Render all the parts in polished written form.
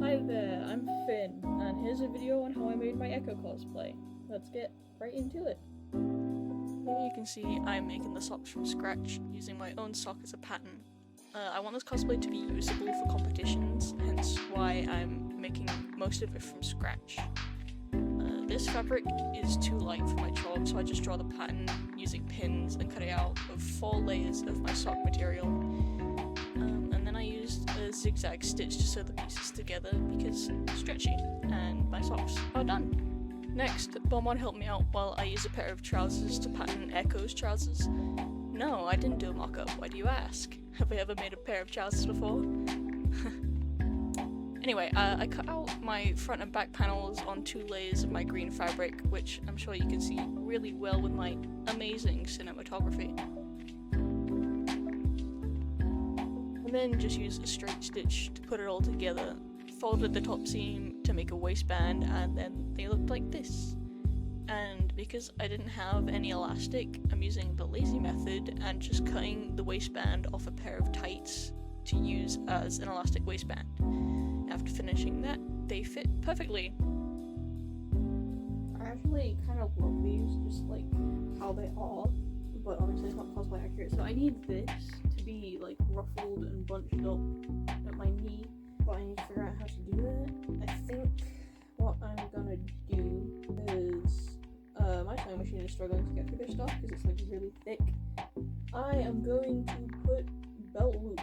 Hi there, I'm Finn, and here's a video on how I made my Ekko cosplay. Let's get right into it. Here you can see I'm making the socks from scratch, using my own sock as a pattern. I want this cosplay to be usable for competitions, hence why I'm making most of it from scratch. This fabric is too light for my chalk, so I just draw the pattern using pins and cut it out of 4 layers of my sock material. And then I used a zigzag stitch to sew the pieces together because it's stretchy, and my socks are done. Next, Bonbon helped me out while I used a pair of trousers to pattern Ekko's trousers. No, I didn't do a mock-up, why do you ask? Have I ever made a pair of trousers before? Anyway, I cut out my front and back panels on 2 layers of my green fabric, which I'm sure you can see really well with my amazing cinematography. And then just used a straight stitch to put it all together, folded the top seam to make a waistband, and then they looked like this. And because I didn't have any elastic, I'm using the lazy method and just cutting the waistband off a pair of tights to use as an elastic waistband. After finishing that, they fit perfectly. I actually kind of love these, just like how they are, but obviously it's not cosplay accurate, so I need this to be like ruffled and bunched up at my knee, but I need to figure out how to do that. I think what I'm gonna do is, my sewing machine is struggling to get through this stuff because it's like really thick. I am going to put belt loops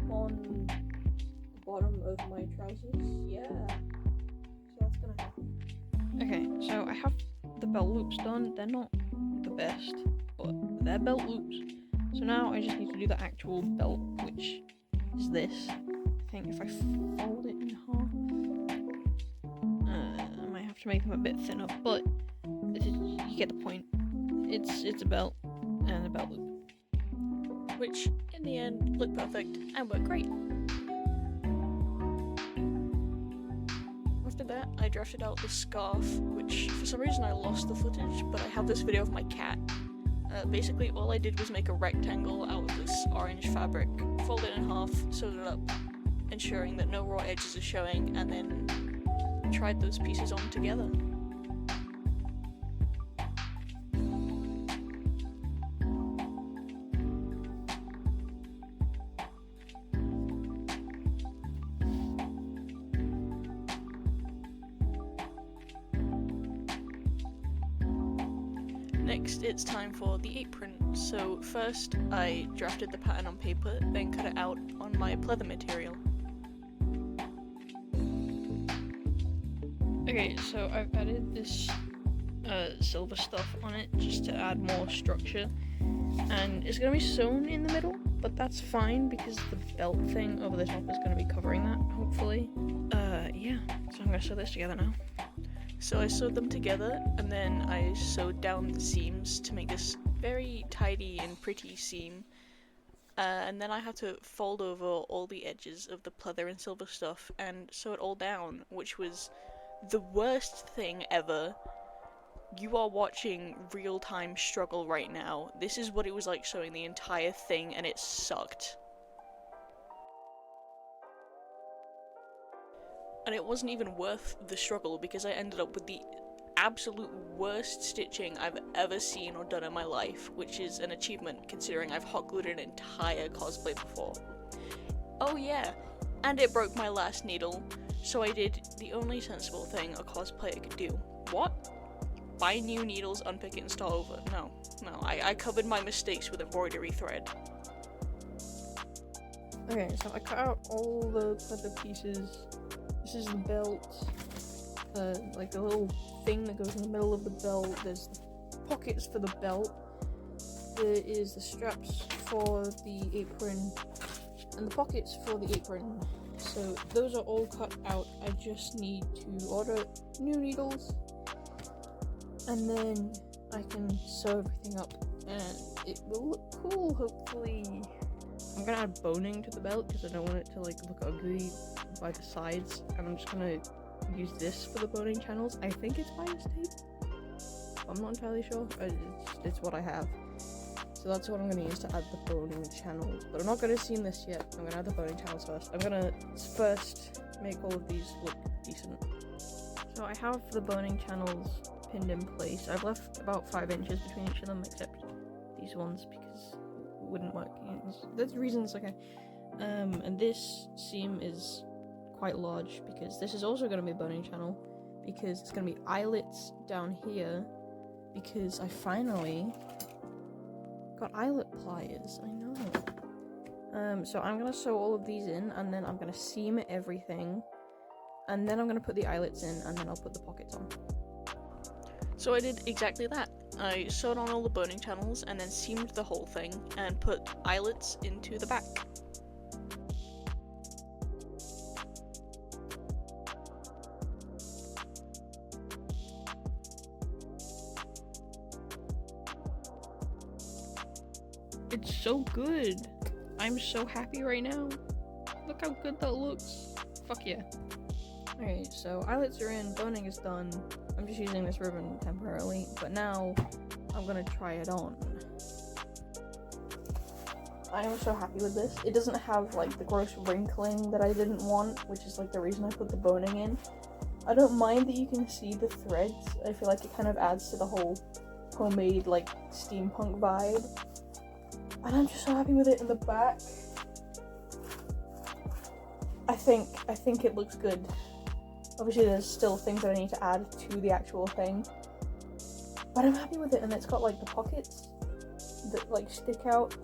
on the bottom of my trousers. Yeah, so that's gonna happen. Okay, so I have the belt loops done. They're not the best, but they're belt loops. So now I just need to do the actual belt, which is this. I think if I fold it in half, I might have to make them a bit thinner, but you get the point. It's a belt and a belt loop, which in the end looked perfect and worked great. After that, I drafted out the scarf, which for some reason I lost the footage, but I have this video of my cat. Basically all I did was make a rectangle out of this orange fabric, fold it in half, sewed it up, ensuring that no raw edges are showing, and then tried those pieces on together. Next, it's time for the apron. So first, I drafted the pattern on paper, then cut it out on my pleather material. Okay, so I've added this silver stuff on it just to add more structure, and it's going to be sewn in the middle, but that's fine because the belt thing over the top is going to be covering that, hopefully. Yeah, so I'm going to sew this together now. So I sewed them together, and then I sewed down the seams to make this very tidy and pretty seam. And then I had to fold over all the edges of the pleather and silver stuff and sew it all down, which was the worst thing ever. You are watching real-time struggle right now. This is what it was like sewing the entire thing, and it sucked. And it wasn't even worth the struggle because I ended up with the absolute worst stitching I've ever seen or done in my life, which is an achievement considering I've hot glued an entire cosplay before. Oh yeah, and it broke my last needle, so I did the only sensible thing a cosplayer could do. What? Buy new needles, unpick it, and start over. No, I covered my mistakes with embroidery thread. Okay, so I cut out all the pleather pieces. This is the belt, like the little thing that goes in the middle of the belt. There's the pockets for the belt. There is the straps for the apron, and the pockets for the apron. So those are all cut out. I just need to order new needles, and then I can sew everything up, and it will look cool, hopefully. I'm gonna add boning to the belt because I don't want it to like look ugly by the sides, and I'm just gonna use this for the boning channels. I think it's bias tape. I'm not entirely sure. It's what I have. So that's what I'm going to use to add the boning channel. But I'm not going to seam this yet. I'm going to add the boning channels first. I'm going to first make all of these look decent. So I have the boning channels pinned in place. I've left about 5 inches between each of them, except these ones because it wouldn't work. There's reasons, okay. And this seam is quite large because this is also going to be a boning channel because it's going to be eyelets down here because I finally got eyelet pliers. I know. So I'm going to sew all of these in and then I'm going to seam everything and then I'm going to put the eyelets in and then I'll put the pockets on. So I did exactly that. I sewed on all the boning channels and then seamed the whole thing and put eyelets into the back. It's so good. I'm so happy right now. Look how good that looks. Fuck yeah. Okay, so eyelets are in, boning is done. I'm just using this ribbon temporarily, but now I'm gonna try it on. I am so happy with this. It doesn't have like the gross wrinkling that I didn't want, which is like the reason I put the boning in. I don't mind that you can see the threads. I feel like it kind of adds to the whole homemade like steampunk vibe. And I'm just so happy with it in the back. I think it looks good. Obviously there's still things that I need to add to the actual thing. But I'm happy with it, and it's got like the pockets that like stick out.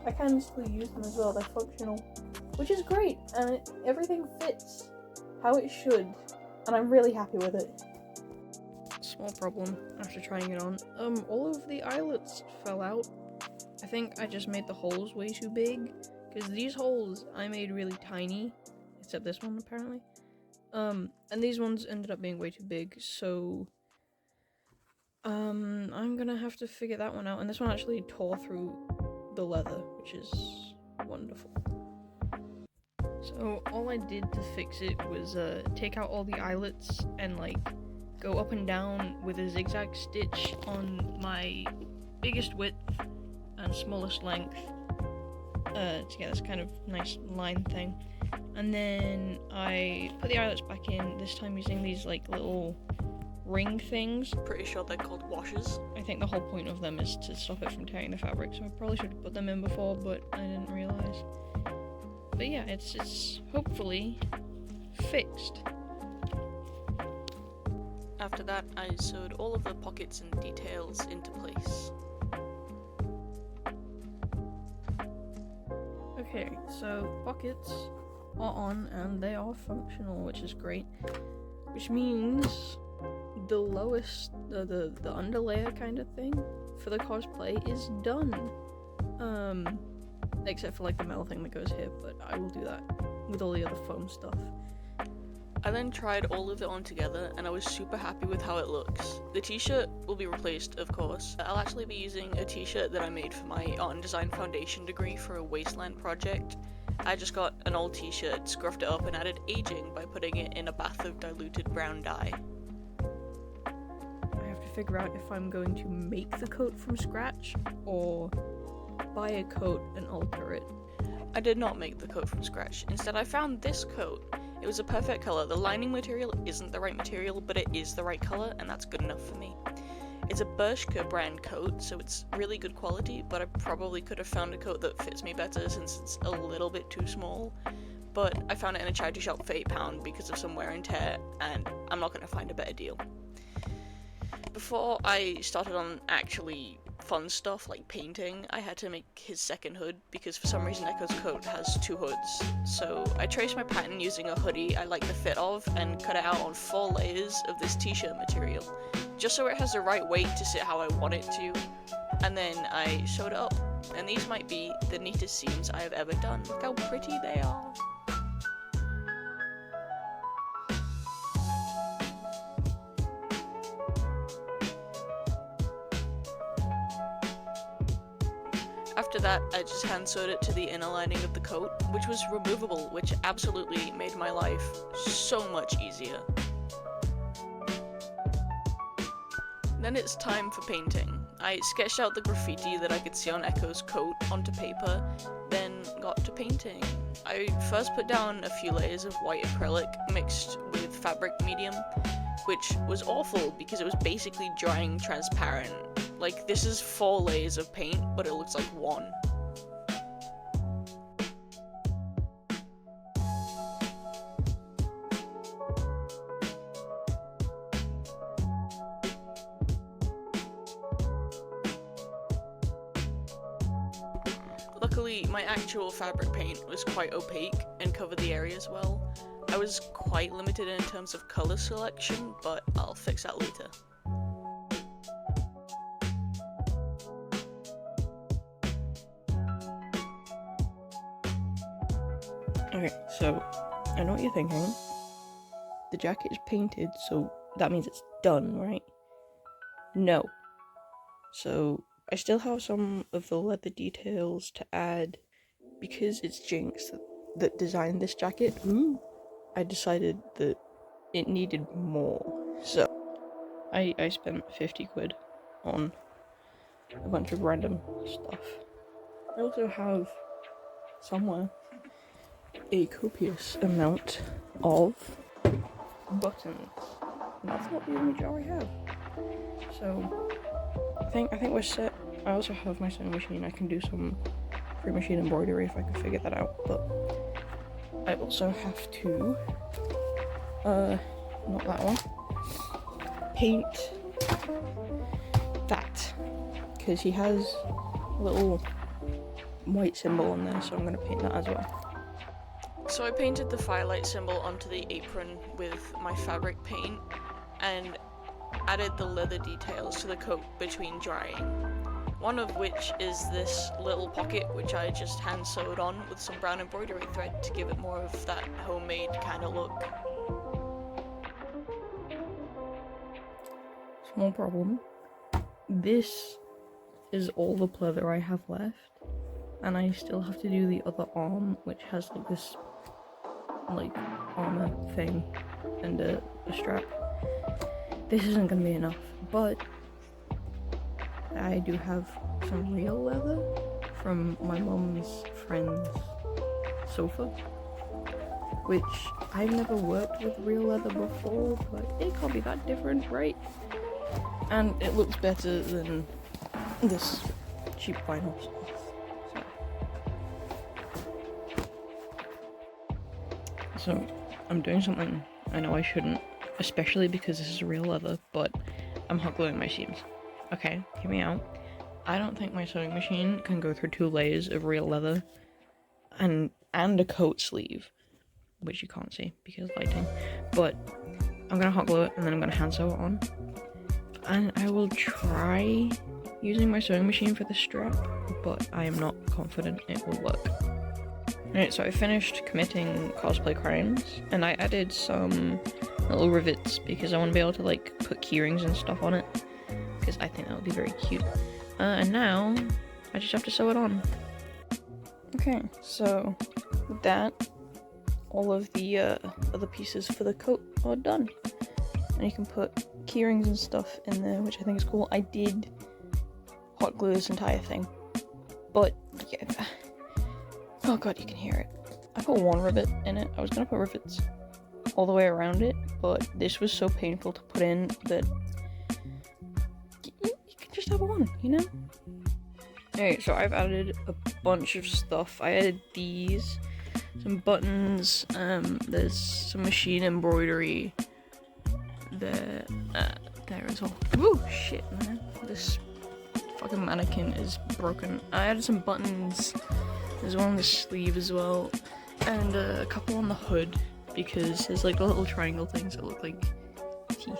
I can still use them as well, they're functional. Which is great, and everything fits how it should. And I'm really happy with it. Small problem after trying it on. All of the eyelets fell out. I think I just made the holes way too big, because these holes I made really tiny, except this one apparently. And these ones ended up being way too big, so I'm gonna have to figure that one out. And this one actually tore through the leather, which is wonderful. So all I did to fix it was take out all the eyelets and like go up and down with a zigzag stitch on my biggest width and smallest length to get this kind of nice line thing. And then I put the eyelets back in, this time using these like little ring things. Pretty sure they're called washers. I think the whole point of them is to stop it from tearing the fabric, so I probably should have put them in before, but I didn't realise. But yeah, it's hopefully fixed. After that, I sewed all of the pockets and details into place. Okay, so pockets are on and they are functional, which is great. Which means the lowest, the underlayer kind of thing for the cosplay is done. Except for like the metal thing that goes here, but I will do that with all the other foam stuff. I then tried all of it on together and I was super happy with how it looks. The t-shirt will be replaced, of course. I'll actually be using a t-shirt that I made for my art and design foundation degree for a wasteland project. I just got an old t-shirt, scruffed it up and added aging by putting it in a bath of diluted brown dye. I have to figure out if I'm going to make the coat from scratch or buy a coat and alter it. I did not make the coat from scratch. Instead, I found this coat. It was a perfect color. The lining material isn't the right material, but it is the right color, and that's good enough for me. It's a Bershka brand coat, so it's really good quality, but I probably could have found a coat that fits me better since it's a little bit too small. But I found it in a charity shop for £8 because of some wear and tear, and I'm not going to find a better deal. Before I started on actually fun stuff like painting, I had to make his second hood because for some reason Ekko's coat has 2 hoods. So I traced my pattern using a hoodie I like the fit of and cut it out on 4 layers of this t-shirt material, just so it has the right weight to sit how I want it to. And then I sewed it up, and these might be the neatest seams I have ever done. Look how pretty they are. After that, I just hand sewed it to the inner lining of the coat, which was removable, which absolutely made my life so much easier. Then it's time for painting. I sketched out the graffiti that I could see on Ekko's coat onto paper, then got to painting. I first put down a few layers of white acrylic mixed with fabric medium, which was awful because it was basically drying transparent. Like, this is 4 layers of paint, but it looks like 1. Luckily, my actual fabric paint was quite opaque and covered the areas well. I was quite limited in terms of colour selection, but I'll fix that later. Okay, so I know what you're thinking. The jacket is painted, so that means it's done, right? No. So I still have some of the leather details to add because it's Jinx that designed this jacket. I decided that it needed more, so I spent 50 quid on a bunch of random stuff. I also have somewhere a copious amount of buttons. And that's not the only jar I have. So I think we're set. I also have my sewing machine. I can do some free machine embroidery if I can figure that out. But I also have to not that one. Paint that. Because he has a little white symbol on there, so I'm gonna paint that as well. So I painted the firelight symbol onto the apron with my fabric paint and added the leather details to the coat between drying. One of which is this little pocket which I just hand sewed on with some brown embroidery thread to give it more of that homemade kind of look. Small problem. This is all the pleather I have left, and I still have to do the other arm, which has like this armor thing and a strap. This isn't gonna be enough, but I do have some real leather from my mum's friend's sofa, which I've never worked with real leather before, but it can't be that different, right? And it looks better than this cheap vinyl stuff. So I'm doing something I know I shouldn't, especially because this is real leather, but I'm hot gluing my seams. Okay, hear me out. I don't think my sewing machine can go through 2 layers of real leather and a coat sleeve, which you can't see because of lighting, but I'm gonna hot glue it and then I'm gonna hand sew it on. And I will try using my sewing machine for the strap, but I am not confident it will work. Alright, so I finished committing cosplay crimes, and I added some little rivets because I want to be able to like put keyrings and stuff on it, because I think that would be very cute. And now I just have to sew it on. Okay, so with that, all of the other pieces for the coat are done, and you can put keyrings and stuff in there, which I think is cool. I did hot glue this entire thing, but yeah, oh god, you can hear it. I put 1 rivet in it. I was gonna put rivets all the way around it, but this was so painful to put in that you can just have 1, you know? Alright, so I've added a bunch of stuff. I added these, some buttons, there's some machine embroidery there as well. Woo, shit, man. This fucking mannequin is broken. I added some buttons. There's one on the sleeve as well, and a couple on the hood because there's like the little triangle things that look like teeth.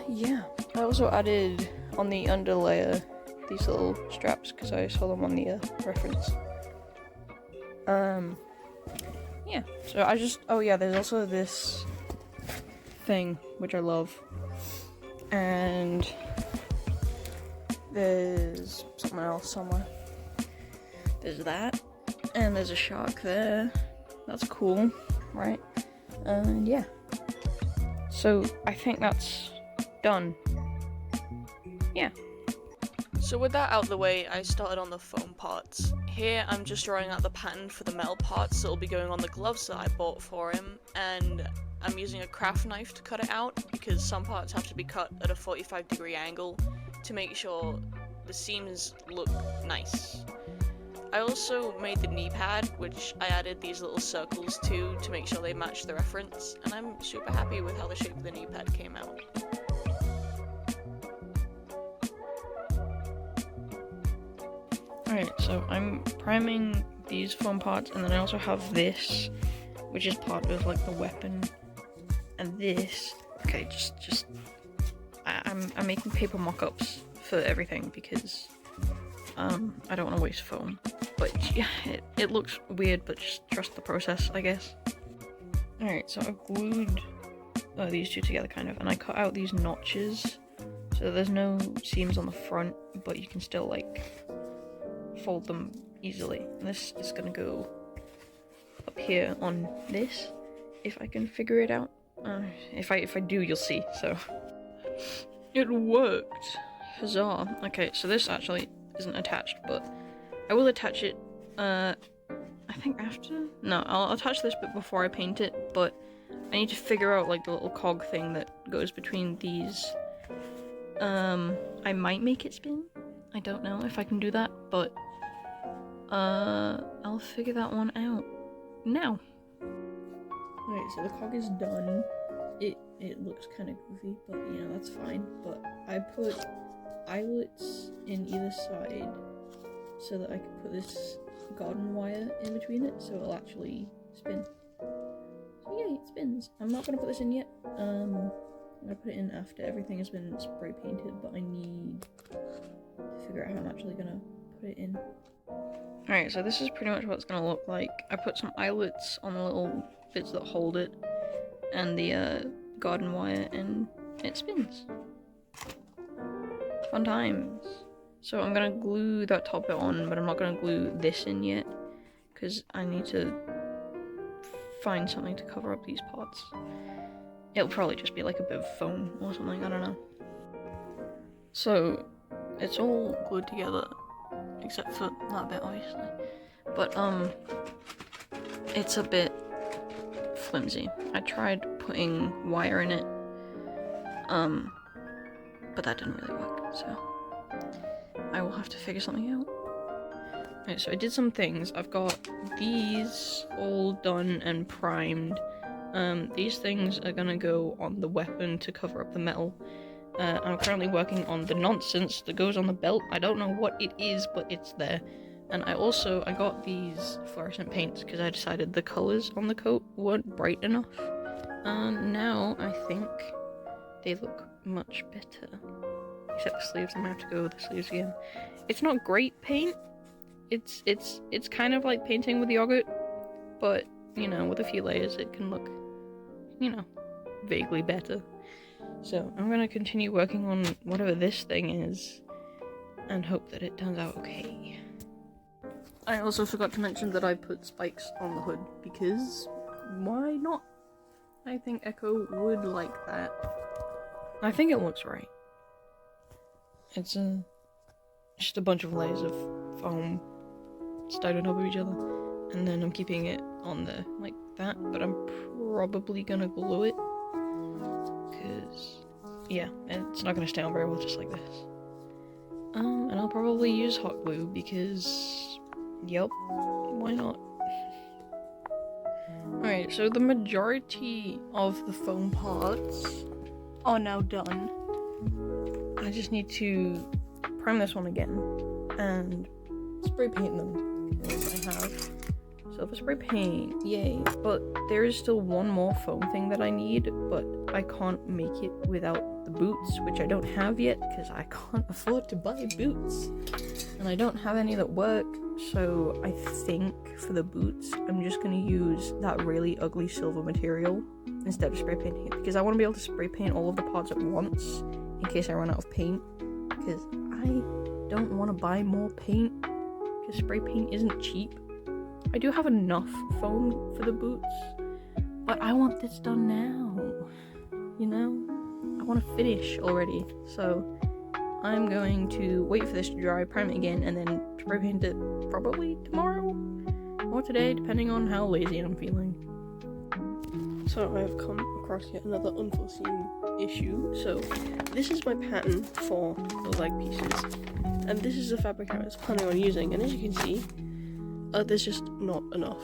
Yeah. I also added on the underlayer these little straps because I saw them on the reference. Yeah. So I just, oh yeah, there's also this thing which I love, and there's something else somewhere. There's that, and there's a shark there. That's cool, right? And yeah. So I think that's done. yeah. So with that out of the way, I started on the foam parts. Here I'm just drawing out the pattern for the metal parts that will be going on the gloves that I bought for him, and I'm using a craft knife to cut it out because some parts have to be cut at a 45-degree angle to make sure the seams look nice. I also made the knee pad, which I added these little circles to make sure they match the reference, and I'm super happy with how the shape of the knee pad came out. Alright, so I'm priming these foam parts, and then I also have this, which is part of like the weapon, and this. Okay, I'm making paper mock-ups for everything because I don't want to waste foam. But yeah, it looks weird, but just trust the process, I guess. Alright, so I've glued these two together kind of, and I cut out these notches so there's no seams on the front, but you can still like fold them easily. And this is gonna go up here on this, if I can figure it out. If I do, you'll see. So it worked. Huzzah. Okay, so this actually isn't attached, but I will attach it. I think after. No, I'll attach this bit before I paint it. But I need to figure out like the little cog thing that goes between these. I might make it spin. I don't know if I can do that, but I'll figure that one out now. Alright, so the cog is done. It looks kind of goofy, but you know, that's fine. But I put eyelets in either side so that I can put this garden wire in between it so it'll actually spin. So yay, it spins. I'm not gonna put this in yet. I'm gonna put it in after everything has been spray painted, but I need to figure out how I'm actually gonna put it in. Alright, so this is pretty much what it's gonna look like. I put some eyelets on the little bits that hold it, and the garden wire, and it spins. Fun times. So I'm gonna glue that top bit on, but I'm not gonna glue this in yet, because I need to find something to cover up these parts. It'll probably just be like a bit of foam or something, I don't know. So, it's all glued together, except for that bit, obviously. But, it's a bit flimsy. I tried putting wire in it, but that didn't really work, so I will have to figure something out. Alright, so I did some things. I've got these all done and primed. These things are gonna go on the weapon to cover up the metal. I'm currently working on the nonsense that goes on the belt. I don't know what it is, but it's there. And I got these fluorescent paints because I decided the colors on the coat weren't bright enough. Now I think they look much better. Except the sleeves, I'm gonna have to go with the sleeves again. It's not great paint. It's kind of like painting with yogurt, but you know, with a few layers it can look, you know, vaguely better. So I'm gonna continue working on whatever this thing is and hope that it turns out okay. I also forgot to mention that I put spikes on the hood because why not? I think Ekko would like that. I think it looks right. It's just a bunch of layers of foam stacked on top of each other, and then I'm keeping it on there like that, but I'm probably gonna glue it because yeah, it's not gonna stay on very well just like this. And I'll probably use hot glue because yep, why not? Alright, so the majority of the foam parts are now done. I just need to prime this one again and spray paint them because I have silver spray paint, yay. But there is still one more foam thing that I need, but I can't make it without the boots, which I don't have yet because I can't afford to buy boots. And I don't have any that work, so I think for the boots, I'm just gonna use that really ugly silver material instead of spray painting it, because I want to be able to spray paint all of the parts at once in case I run out of paint, because I don't want to buy more paint, because spray paint isn't cheap. I do have enough foam for the boots, but I want this done now, you know? I want to finish already, so I'm going to wait for this to dry, prime it again, and then spray paint it probably tomorrow or today, depending on how lazy I'm feeling. So I have come across yet another unforeseen issue. So this is my pattern for the leg pieces, and this is the fabric I was planning on using, and as you can see, there's just not enough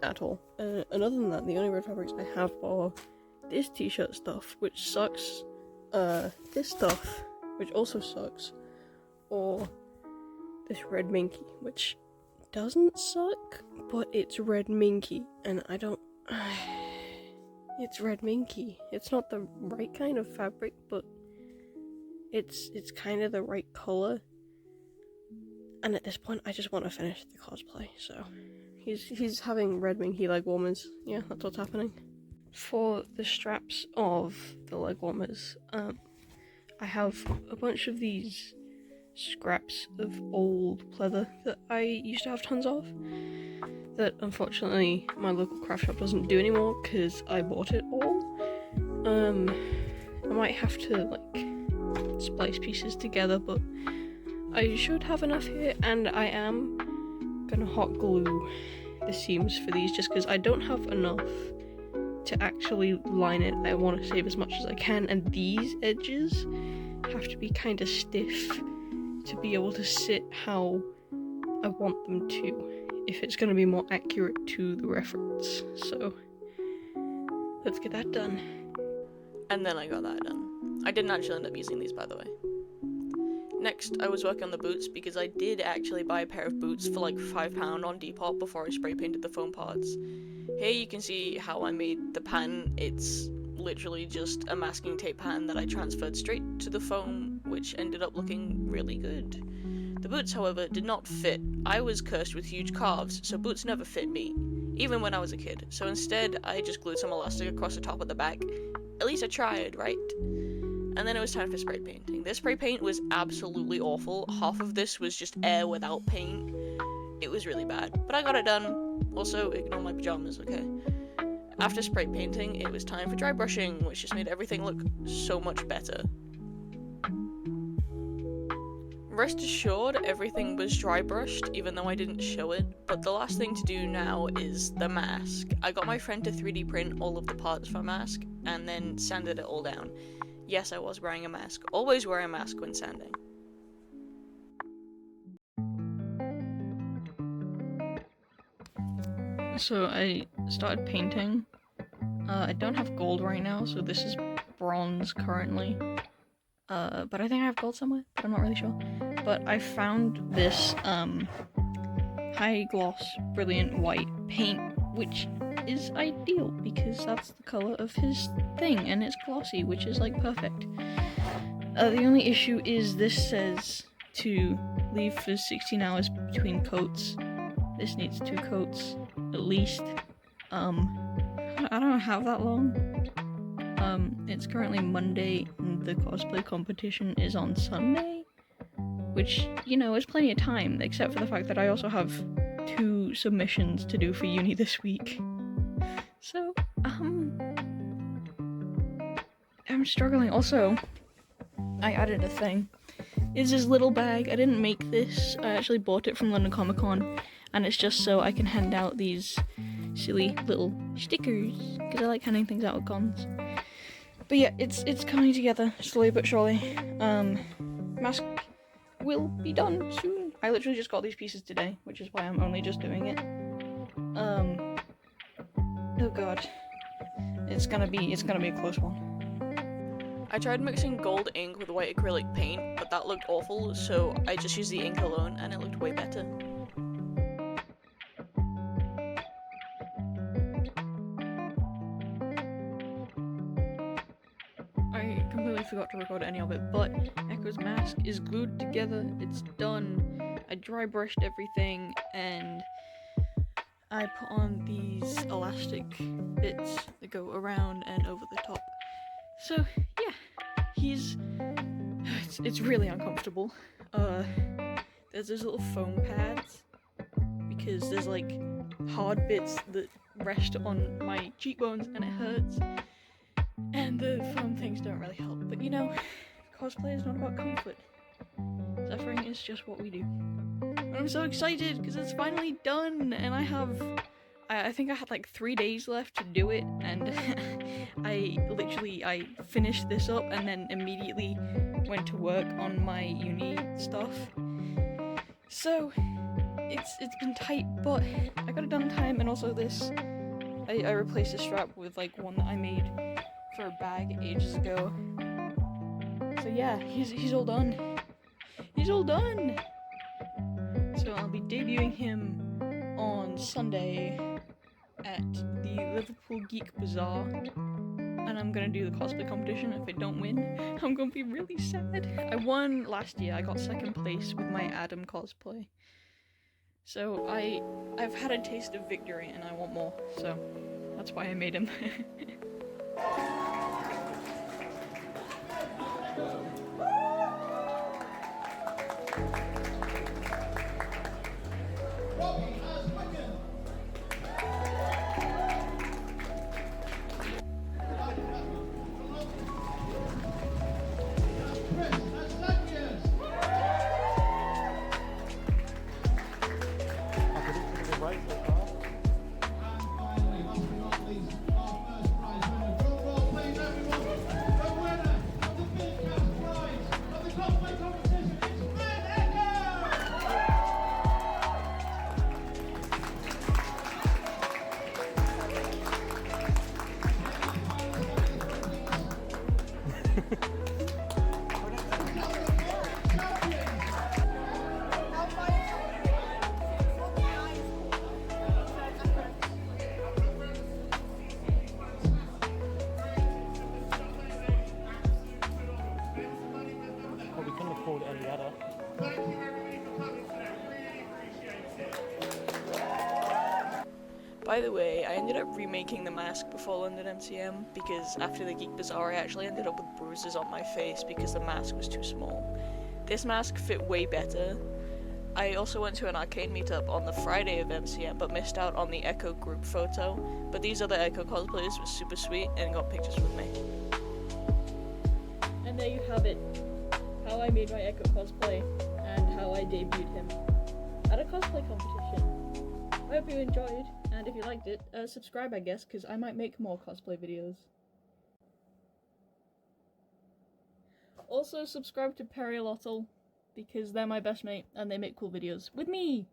at all. And other than that, the only red fabrics I have are this t-shirt stuff, which sucks, this stuff, which also sucks, or this red minky, which doesn't suck, but it's red minky, and I don't... it's red minky. It's not the right kind of fabric, but it's kind of the right color. And at this point, I just want to finish the cosplay, so... He's having red minky leg warmers. Yeah, that's what's happening. For the straps of the leg warmers, I have a bunch of these scraps of old pleather that I used to have tons of, that unfortunately my local craft shop doesn't do anymore because I bought it all. I might have to like splice pieces together, but I should have enough here, and I am gonna hot glue the seams for these just because I don't have enough to actually line it. I want to save as much as I can, and these edges have to be kind of stiff to be able to sit how I want them to, if it's going to be more accurate to the reference. So let's get that done. And then I got that done. I didn't actually end up using these, by the way. Next, I was working on the boots because I did actually buy a pair of boots for like £5 on Depop before I spray painted the foam parts. Here you can see how I made the pattern. It's literally just a masking tape pattern that I transferred straight to the foam, which ended up looking really good. The boots, however, did not fit. I was cursed with huge calves, so boots never fit me, even when I was a kid. So instead, I just glued some elastic across the top of the back. At least I tried, right? And then it was time for spray painting. This spray paint was absolutely awful. Half of this was just air without paint. It was really bad, but I got it done. Also, ignore my pajamas, okay? After spray painting, it was time for dry brushing, which just made everything look so much better. Rest assured, everything was dry brushed, even though I didn't show it, but the last thing to do now is the mask. I got my friend to 3D print all of the parts for a mask, and then sanded it all down. Yes, I was wearing a mask. Always wear a mask when sanding. So I started painting. I don't have gold right now, so this is bronze currently. But I think I have gold somewhere, but I'm not really sure. But I found this high gloss brilliant white paint, which is ideal because that's the color of his thing, and it's glossy, which is like perfect. The only issue is this says to leave for 16 hours between coats. This needs 2 coats at least. I don't have that long. It's currently Monday and the cosplay competition is on Sunday, which, you know, is plenty of time, except for the fact that I also have 2 submissions to do for uni this week. So, I'm struggling. Also, I added a thing. It's this little bag. I didn't make this. I actually bought it from London Comic Con, and it's just so I can hand out these silly little stickers, because I like handing things out at cons. But yeah, it's coming together, slowly but surely. Mask will be done soon. I literally just got these pieces today, which is why I'm only just doing it. Oh god. It's gonna be a close one. I tried mixing gold ink with white acrylic paint, but that looked awful, so I just used the ink alone, and it looked way better. I completely forgot to record any of it, but Ekko's mask is glued together, it's done. I dry brushed everything, and I put on these elastic bits that go around and over the top. So yeah, it's really uncomfortable. There's those little foam pads, because there's like hard bits that rest on my cheekbones and it hurts. And the foam things don't really help, but you know, cosplay is not about comfort, Suffering is just what we do. And I'm so excited because it's finally done, and I think I had like 3 days left to do it, and I finished this up and then immediately went to work on my uni stuff. So it's been tight, but I got it done in time. And also this, I replaced the strap with like one that I made for a bag ages ago. So yeah, he's all done. He's all done. So I'll be debuting him on Sunday at the Liverpool Geek Bazaar, and I'm gonna do the cosplay competition. If I don't win, I'm gonna be really sad. I won last year. I got second place with my Adam cosplay. So I've had a taste of victory and I want more. So that's why I made him. Well, we couldn't afford any other. By the way, I ended up remaking the mask before London MCM because after the Geek Bazaar I actually ended up with bruises on my face because the mask was too small. This mask fit way better. I also went to an arcane meetup on the Friday of MCM but missed out on the Ekko group photo, but these other Ekko cosplayers were super sweet and got pictures with me. And there you have it. How I made my Ekko cosplay and how I debuted him at a cosplay competition. I hope you enjoyed, and if you liked it, subscribe I guess, because I might make more cosplay videos. Also subscribe to Periolotl, because they're my best mate and they make cool videos with me!